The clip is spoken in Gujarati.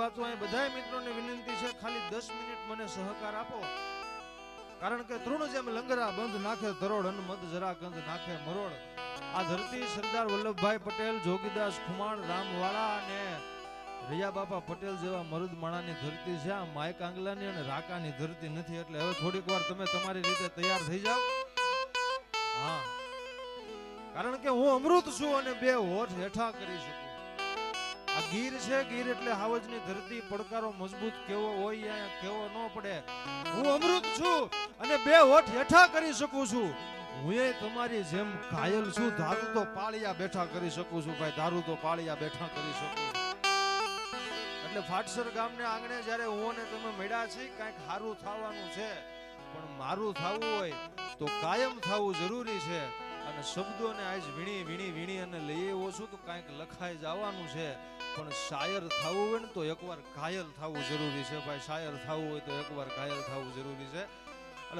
વાંચું અહીં બધાય મિત્રોને વિનંતી છે ખાલી 10 મિનિટ મને સહકાર આપો, કારણ કે તૃણ જેમ લંગરા બંધ નાખે તરોડ અન મદ જરા કંદ નાખે મરોડ. આ ધરતી સરદાર વલ્લભભાઈ પટેલ, જોગીદાસ ખુમાણ, રામવાળા અને રૈયા બાપા પટેલ જેવા મરુદ માણાની ધરતી છે. આ માય કાંગલાની અને રાકાની ધરતી નથી. એટલે હવે થોડીક વાર તમે તમારી રીતે તૈયાર થઈ જાઓ. હા, કારણ કે હું અમૃત છું અને બે હોઠ હેઠા કરી શકું. આ ગીર છે, ગીર એટલે હાવજની ધરતી. પડકારો મજબૂત કેવો હોય અહીંયા કેવો ન પડે. હું અમૃત છું અને બે હોઠ હેઠા કરી શકું છું. હું એ તમારી જેમ ઘાયલ છું. ધારું તો પાળિયા બેઠા કરી શકું છું ભાઈ, ધારું તો પાળિયા બેઠા કરી શકું. એટલે ફાટસર ગામને આંગણે જ્યારે હું અને તમે મળ્યા છીએ, કાંઈક સારું થવાનું છે. પણ મારું થવું હોય તો કાયમ થવું જરૂરી છે. અને શબ્દોને આજ વીણી વીણી વીણી અને લઈ આવ્યો છું તો કાંઈક લખાઈ જવાનું છે. પણ શાયર થવું હોય ને તો એકવાર ઘાયલ થવું જરૂરી છે ભાઈ. શાયર થવું હોય તો એકવાર ઘાયલ થવું જરૂરી છે.